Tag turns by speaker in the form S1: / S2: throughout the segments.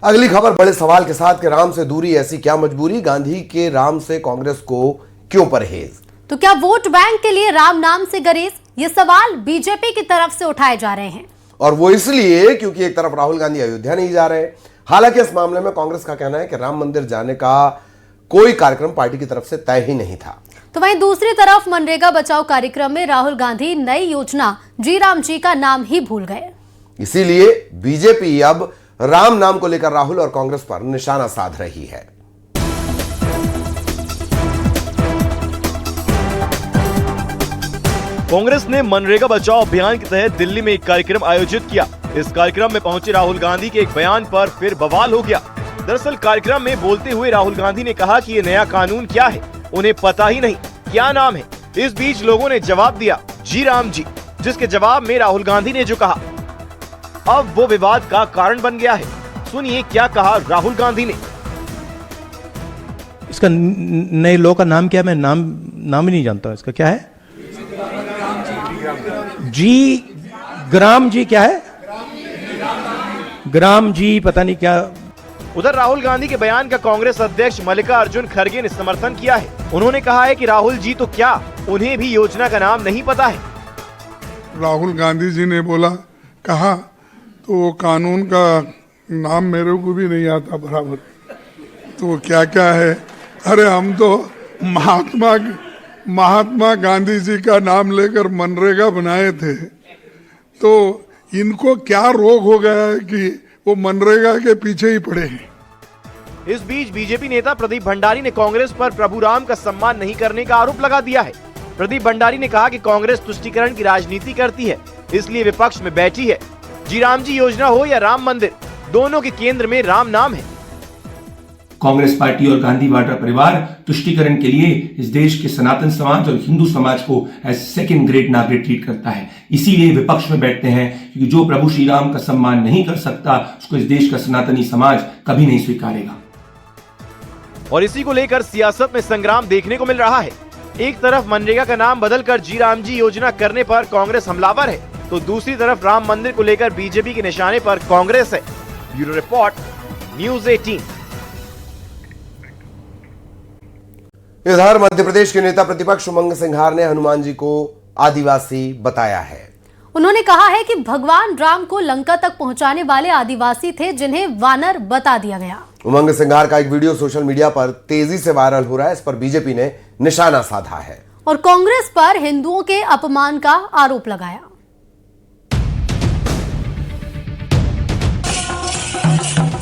S1: अगली खबर बड़े सवाल के साथ कि राम से दूरी ऐसी क्या मजबूरी, गांधी के राम से कांग्रेस को क्यों परहेज?
S2: तो क्या वोट बैंक के लिए राम नाम से गरेज? ये सवाल बीजेपी की तरफ से उठाए जा रहे हैं
S1: और वो इसलिए क्योंकि एक तरफ राहुल गांधी अयोध्या नहीं जा रहे। हालांकि इस मामले में कांग्रेस का कहना है कि राम मंदिर जाने का कोई कार्यक्रम पार्टी की तरफ से तय ही नहीं था।
S2: तो वहीं दूसरी तरफ मनरेगा बचाओ कार्यक्रम में राहुल गांधी नई योजना जी राम जी का नाम ही भूल गए।
S1: इसीलिए बीजेपी अब राम नाम को लेकर राहुल और कांग्रेस पर निशाना साध रही है।
S3: कांग्रेस ने मनरेगा बचाओ अभियान के तहत दिल्ली में एक कार्यक्रम आयोजित किया। इस कार्यक्रम में पहुंचे राहुल गांधी के एक बयान पर फिर बवाल हो गया। दरअसल कार्यक्रम में बोलते हुए राहुल गांधी ने कहा कि ये नया कानून क्या है, उन्हें पता ही नहीं क्या नाम है। इस बीच लोगों ने जवाब दिया जी राम जी, जिसके जवाब में राहुल गांधी ने जो कहा अब वो विवाद का कारण बन गया है। सुनिए क्या कहा राहुल गांधी ने।
S4: इसका नए लॉ का नाम क्या है? मैं नाम ही नहीं जानता। इसका क्या है? जी ग्राम जी क्या है? ग्राम जी पता नहीं क्या।
S3: उधर राहुल गांधी के बयान का कांग्रेस अध्यक्ष मल्लिकार्जुन खड़गे ने समर्थन किया है। उन्होंने कहा है कि राहुल जी तो क्या, उन्हें भी योजना का नाम नहीं पता है।
S5: राहुल गांधी जी ने कहा तो कानून का नाम मेरे को भी नहीं आता बराबर, तो क्या क्या है। अरे हम तो महात्मा गांधी जी का नाम लेकर मनरेगा बनाए थे, तो इनको क्या रोग हो गया है कि वो मनरेगा के पीछे ही पड़े हैं।
S3: इस बीच बीजेपी नेता प्रदीप भंडारी ने कांग्रेस पर प्रभु राम का सम्मान नहीं करने का आरोप लगा दिया है। प्रदीप भंडारी ने कहा कि कांग्रेस तुष्टीकरण की राजनीति करती है, इसलिए विपक्ष में बैठी है। जी राम जी योजना हो या राम मंदिर, दोनों के केंद्र में राम नाम है।
S6: कांग्रेस पार्टी और गांधी वाड्रा परिवार तुष्टीकरण के लिए इस देश के सनातन समाज और हिंदू समाज को एज सेकंड ग्रेड नागरिक ट्रीट करता है। इसीलिए विपक्ष में बैठते हैं, क्योंकि जो प्रभु श्री राम का सम्मान नहीं कर सकता उसको इस देश का सनातनी समाज कभी नहीं स्वीकारेगा।
S3: और इसी को लेकर सियासत में संग्राम देखने को मिल रहा है। एक तरफ मनरेगा का नाम बदलकर जी राम जी योजना करने पर कांग्रेस हमलावर है, तो दूसरी तरफ राम मंदिर को लेकर बीजेपी के निशाने पर कांग्रेस है। Bureau report, news 18।
S1: इधर मध्य प्रदेश के नेता प्रतिपक्ष उमंग सिंघार ने हनुमान जी को आदिवासी बताया है।
S2: उन्होंने कहा है कि भगवान राम को लंका तक पहुंचाने वाले आदिवासी थे, जिन्हें वानर बता दिया गया।
S1: उमंग सिंघार का एक वीडियो सोशल मीडिया पर तेजी से वायरल हो रहा है। इस पर बीजेपी ने निशाना साधा है
S2: और कांग्रेस पर हिंदुओं के अपमान का आरोप लगाया।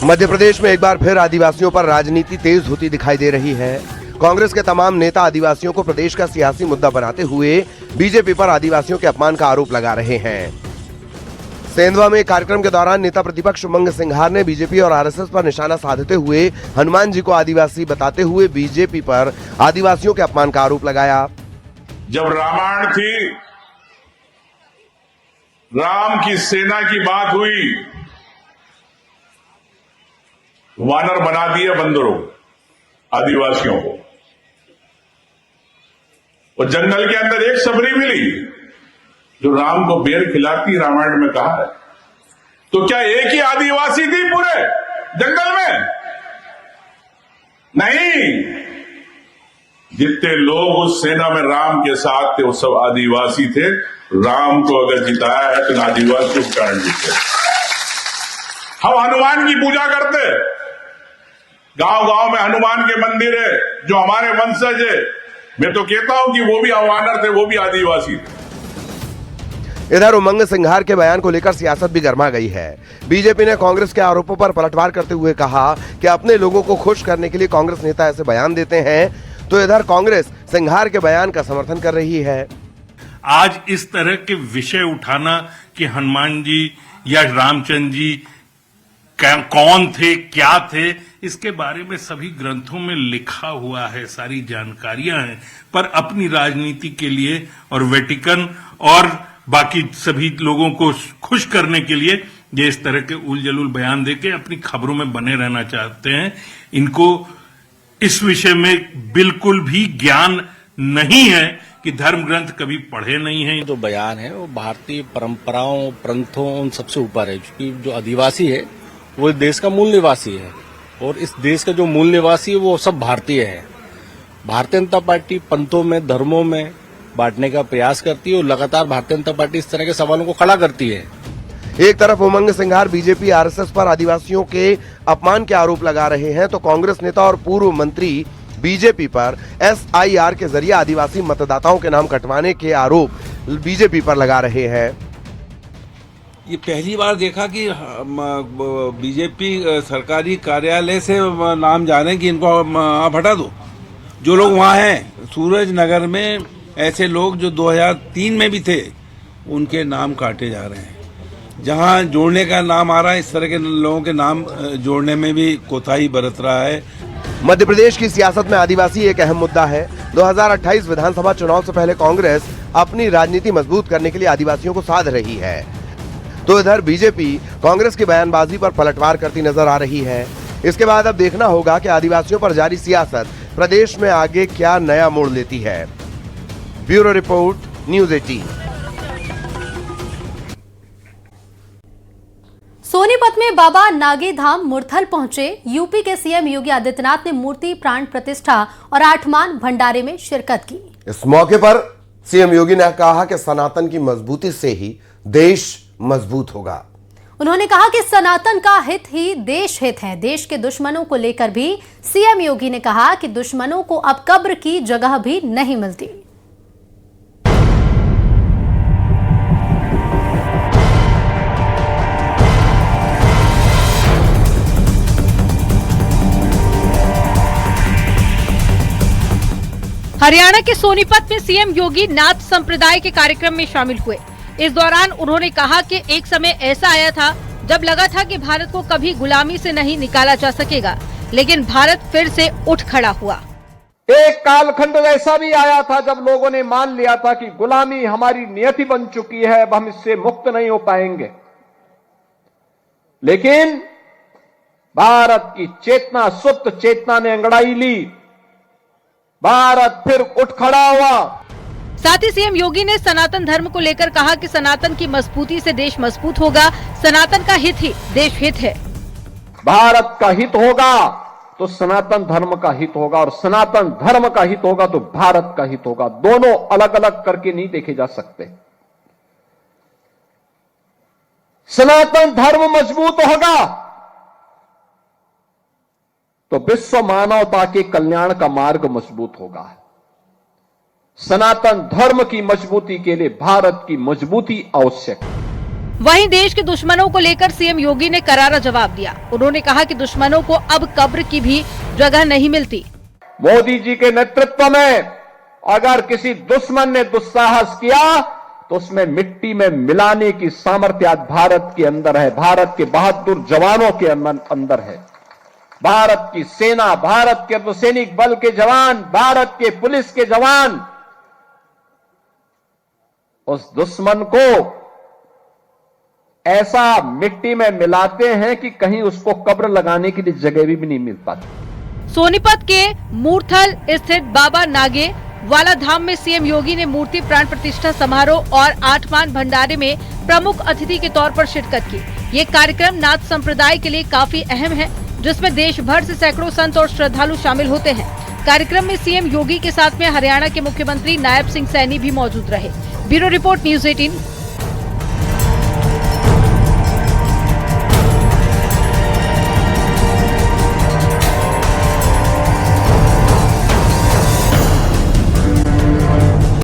S1: मध्य प्रदेश में एक बार फिर आदिवासियों पर राजनीति तेज होती दिखाई दे रही है। कांग्रेस के तमाम नेता आदिवासियों को प्रदेश का सियासी मुद्दा बनाते हुए बीजेपी पर आदिवासियों के अपमान का आरोप लगा रहे हैं। सेंधवा में कार्यक्रम के दौरान नेता प्रतिपक्ष उमंग सिंघार ने बीजेपी और आरएसएस पर निशाना साधते हुए हनुमान जी को आदिवासी बताते हुए बीजेपी पर आदिवासियों के अपमान का आरोप लगाया।
S7: जब रामायण थी, राम की सेना की बात हुई, वानर बना दिया बंदरों, आदिवासियों को। और जंगल के अंदर एक सबरी मिली जो राम को बेर खिलाती, रामायण में कहा है। तो क्या एक ही आदिवासी थी पूरे जंगल में? नहीं, जितने लोग उस सेना में राम के साथ थे वो सब आदिवासी थे। राम को अगर जिताया है तो आदिवासियों के कारण जीते। हम हनुमान की पूजा करते, गांव गांव में हनुमान के मंदिर है जो हमारे वंशज है। मैं तो कहता हूं कि वो भी वानर थे, वो भी आदिवासी थे।
S1: इधर उमंग सिंघार के बयान को लेकर सियासत भी गर्मा गई है। बीजेपी ने कांग्रेस के आरोपों पर पलटवार करते हुए कहा कि अपने लोगों को खुश करने के लिए कांग्रेस नेता ऐसे बयान देते हैं, तो इधर कांग्रेस सिंघार के बयान का समर्थन कर रही है।
S8: आज इस तरह के विषय उठाना कि हनुमान जी या रामचंद्र जी कौन थे, क्या थे, इसके बारे में सभी ग्रंथों में लिखा हुआ है, सारी जानकारियां हैं। पर अपनी राजनीति के लिए और वेटिकन और बाकी सभी लोगों को खुश करने के लिए ये इस तरह के उलझुल बयान देके अपनी खबरों में बने रहना चाहते हैं। इनको इस विषय में बिल्कुल भी ज्ञान नहीं है कि धर्म ग्रंथ कभी पढ़े नहीं है।
S9: जो बयान है वो भारतीय परंपराओं, प्रंथों, उन सबसे ऊपर है। क्योंकि जो आदिवासी है वो देश का मूल निवासी है और इस देश का जो मूल निवासी है वो सब भारतीय है। भारतीय जनता पार्टी पंथों में, धर्मों में बांटने का प्रयास करती है और लगातार भारतीय जनता पार्टी इस तरह के सवालों को खड़ा करती है।
S1: एक तरफ उमंग सिंघार बीजेपी आरएसएस पर आदिवासियों के अपमान के आरोप लगा रहे हैं, तो कांग्रेस नेता और पूर्व मंत्री बीजेपी पर SIR के जरिए आदिवासी मतदाताओं के नाम कटवाने के आरोप बीजेपी पर लगा रहे हैं।
S10: ये पहली बार देखा कि बीजेपी सरकारी कार्यालय से नाम जा रहे हैं कि इनको आप हटा दो। जो लोग वहाँ हैं सूरज नगर में, ऐसे लोग जो 2003 में भी थे, उनके नाम काटे जा रहे हैं। जहाँ जोड़ने का नाम आ रहा है, इस तरह के लोगों के नाम जोड़ने में भी कोताही बरत रहा है।
S1: मध्य प्रदेश की सियासत में आदिवासी एक अहम मुद्दा है। 2028 विधानसभा चुनाव से पहले कांग्रेस अपनी राजनीति मजबूत करने के लिए आदिवासियों को साध रही है, तो इधर बीजेपी कांग्रेस की बयानबाजी पर पलटवार करती नजर आ रही है। इसके बाद अब देखना होगा कि आदिवासियों पर जारी सियासत प्रदेश में आगे क्या नया मोड़ लेती है। Bureau report, news 18।
S2: सोनीपत में बाबा नागे धाम मुरथल पहुंचे यूपी के सीएम योगी आदित्यनाथ ने मूर्ति प्राण प्रतिष्ठा और आठमान भंडारे में शिरकत की।
S1: इस मौके पर सीएम योगी ने कहा कि सनातन की मजबूती से ही देश मजबूत होगा।
S2: उन्होंने कहा कि सनातन का हित ही देश हित है। देश के दुश्मनों को लेकर भी सीएम योगी ने कहा कि दुश्मनों को अब कब्र की जगह भी नहीं मिलती।
S11: हरियाणा के सोनीपत में सीएम योगी नाथ संप्रदाय के कार्यक्रम में शामिल हुए। इस दौरान उन्होंने कहा कि एक समय ऐसा आया था जब लगा था कि भारत को कभी गुलामी से नहीं निकाला जा सकेगा, लेकिन भारत फिर से उठ खड़ा हुआ।
S12: एक कालखंड ऐसा भी आया था जब लोगों ने मान लिया था कि गुलामी हमारी नियति बन चुकी है, अब हम इससे मुक्त नहीं हो पाएंगे। लेकिन भारत की चेतना, सुप्त चेतना ने अंगड़ाई ली, भारत फिर उठ खड़ा हुआ।
S11: साथ ही सीएम योगी ने सनातन धर्म को लेकर कहा कि सनातन की मजबूती से देश मजबूत होगा। सनातन का हित ही देश हित है।
S12: भारत का हित होगा तो सनातन धर्म का हित होगा, और सनातन धर्म का हित होगा तो भारत का हित होगा। दोनों अलग अलग करके नहीं देखे जा सकते। सनातन धर्म मजबूत होगा तो विश्व मानवता के कल्याण का मार्ग मजबूत होगा। सनातन धर्म की मजबूती के लिए भारत की मजबूती आवश्यक है।
S11: वहीं देश के दुश्मनों को लेकर सीएम योगी ने करारा जवाब दिया। उन्होंने कहा कि दुश्मनों को अब कब्र की भी जगह नहीं मिलती।
S12: मोदी जी के नेतृत्व में अगर किसी दुश्मन ने दुस्साहस किया तो उसमें मिट्टी में मिलाने की सामर्थ्य आज भारत के अंदर है, भारत के बहादुर जवानों के अंदर है। भारत की सेना, भारत के अर्धसैनिक बल के जवान, भारत के पुलिस के जवान उस दुश्मन को ऐसा मिट्टी में मिलाते हैं कि कहीं उसको कब्र लगाने के लिए जगह भी नहीं मिल पाती।
S11: सोनीपत के मूरथल स्थित बाबा नागे वाला धाम में सीएम योगी ने मूर्ति प्राण प्रतिष्ठा समारोह और आठमान भंडारे में प्रमुख अतिथि के तौर पर शिरकत की। ये कार्यक्रम नाथ संप्रदाय के लिए काफी अहम है, जिसमें देश भर से सैकड़ों संत और श्रद्धालु शामिल होते हैं। कार्यक्रम में सीएम योगी के साथ में हरियाणा के मुख्यमंत्री नायब सिंह सैनी भी मौजूद रहे। Bureau report, news 18।